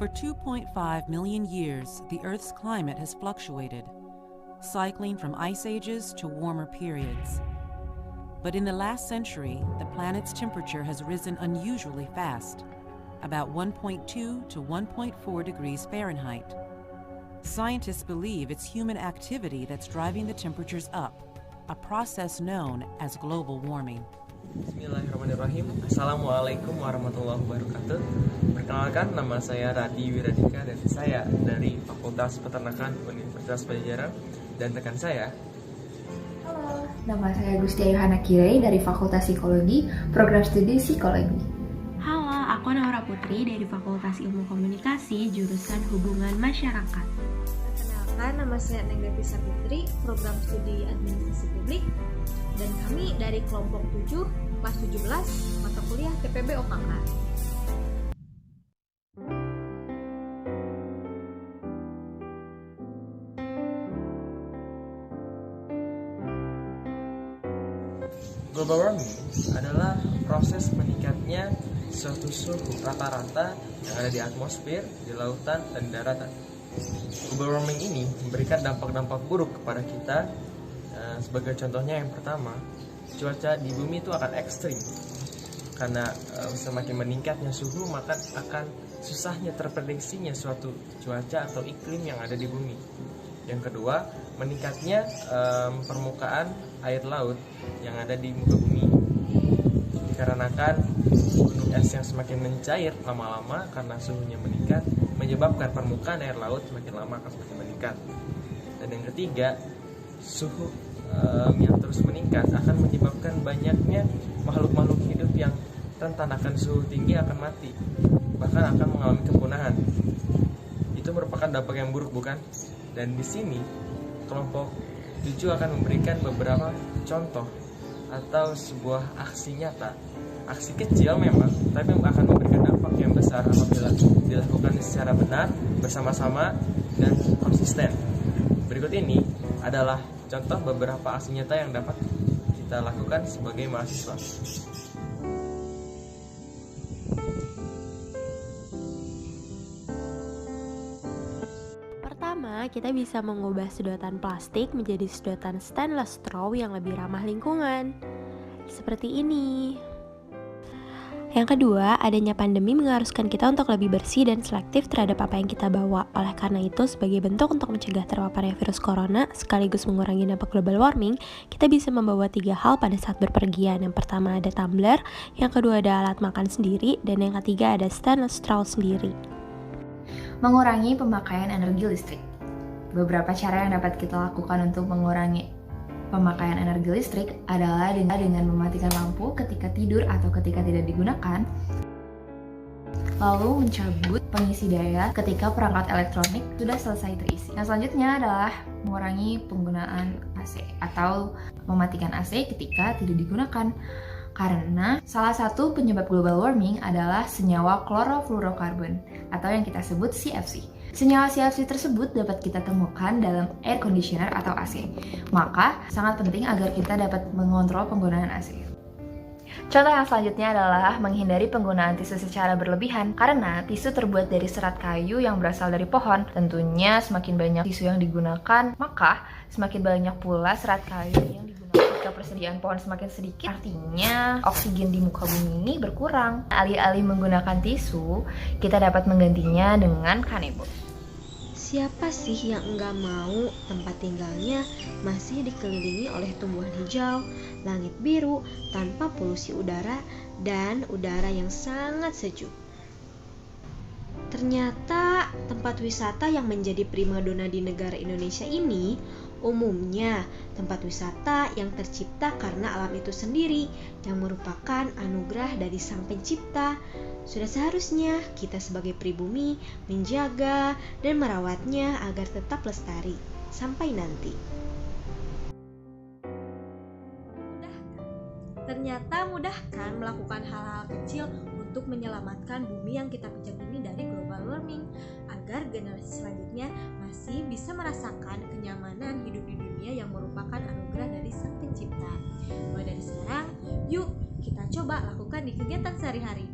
For 2.5 million years, the Earth's climate has fluctuated, cycling from ice ages to warmer periods. But in the last century, the planet's temperature has risen unusually fast, about 1.2 to 1.4 degrees Fahrenheit. Scientists believe it's human activity that's driving the temperatures up, a process known as global warming. Bismillahirrahmanirrahim. Assalamualaikum warahmatullahi wabarakatuh. Perkenalkan, nama saya Radi Wiradika dan saya dari Fakultas Peternakan Universitas Padjadjaran, dan rekan saya. Halo, nama saya Gustia Yohana Kirei dari Fakultas Psikologi, Program Studi Psikologi. Halo, aku Naura Putri dari Fakultas Ilmu Komunikasi, Jurusan Hubungan Masyarakat. Perkenalkan, nama saya Neng Devi Saputri, Program Studi Administrasi Publik, dan kami dari kelompok 7, kelas 17, mata kuliah TPB OKK. Global warming adalah proses meningkatnya suatu suhu rata-rata yang ada di atmosfer, di lautan, dan di daratan. Global warming ini memberikan dampak-dampak buruk kepada kita. Sebagai contohnya, yang pertama, cuaca di bumi itu akan ekstrim. Karena semakin meningkatnya suhu, maka akan susahnya terprediksinya suatu cuaca atau iklim yang ada di bumi. Yang kedua, meningkatnya permukaan air laut yang ada di muka bumi, dikarenakan gunung es yang semakin mencair lama-lama karena suhunya meningkat, menyebabkan permukaan air laut semakin lama akan semakin meningkat. Dan yang ketiga, suhu yang terus meningkat akan menyebabkan banyaknya makhluk-makhluk hidup yang rentan akan suhu tinggi akan mati, bahkan akan mengalami kepunahan. Itu merupakan dampak yang buruk, bukan? Dan di sini kelompok 7 akan memberikan beberapa contoh atau sebuah aksi nyata. Aksi kecil memang, tapi akan memberikan dampak yang besar apabila dilakukan secara benar, bersama-sama, dan konsisten. Berikut ini adalah contoh beberapa aksi nyata yang dapat kita lakukan sebagai mahasiswa. Pertama, kita bisa mengubah sedotan plastik menjadi sedotan stainless straw yang lebih ramah lingkungan. Seperti ini. Yang kedua, adanya pandemi mengharuskan kita untuk lebih bersih dan selektif terhadap apa yang kita bawa. Oleh karena itu, sebagai bentuk untuk mencegah terpaparnya virus corona, sekaligus mengurangi dampak global warming, kita bisa membawa 3 hal pada saat berpergian. Yang pertama ada tumbler, yang kedua ada alat makan sendiri, dan yang ketiga ada stainless straw sendiri. Mengurangi pemakaian energi listrik. Beberapa cara yang dapat kita lakukan untuk mengurangi pemakaian energi listrik adalah dengan mematikan lampu ketika tidur atau ketika tidak digunakan, lalu mencabut pengisi daya ketika perangkat elektronik sudah selesai terisi. Yang selanjutnya adalah mengurangi penggunaan AC atau mematikan AC ketika tidak digunakan, karena salah satu penyebab global warming adalah senyawa klorofluorokarbon atau yang kita sebut CFC. Senyawa CFC tersebut dapat kita temukan dalam air conditioner atau AC. Maka, sangat penting agar kita dapat mengontrol penggunaan AC. Contoh yang selanjutnya adalah menghindari penggunaan tisu secara berlebihan, karena tisu terbuat dari serat kayu yang berasal dari pohon. Tentunya semakin banyak tisu yang digunakan, maka semakin banyak pula serat kayu yang digunakan. Jika persediaan pohon semakin sedikit, artinya oksigen di muka bumi ini berkurang. Alih-alih menggunakan tisu, kita dapat menggantinya dengan kanebo. Siapa sih yang enggak mau tempat tinggalnya masih dikelilingi oleh tumbuhan hijau, langit biru, tanpa polusi udara, dan udara yang sangat sejuk? Ternyata tempat wisata yang menjadi primadona di negara Indonesia ini umumnya tempat wisata yang tercipta karena alam itu sendiri, yang merupakan anugerah dari Sang Pencipta. Sudah seharusnya kita sebagai pribumi menjaga dan merawatnya agar tetap lestari sampai nanti. Ternyata mudah kan melakukan hal-hal kecil untuk menyelamatkan bumi yang kita pijak ini dari global warming, agar generasi selanjutnya masih bisa merasakan kenyamanan hidup di dunia yang merupakan anugerah dari Sang Pencipta. Mulai dari sekarang, yuk kita coba lakukan di kegiatan sehari-hari.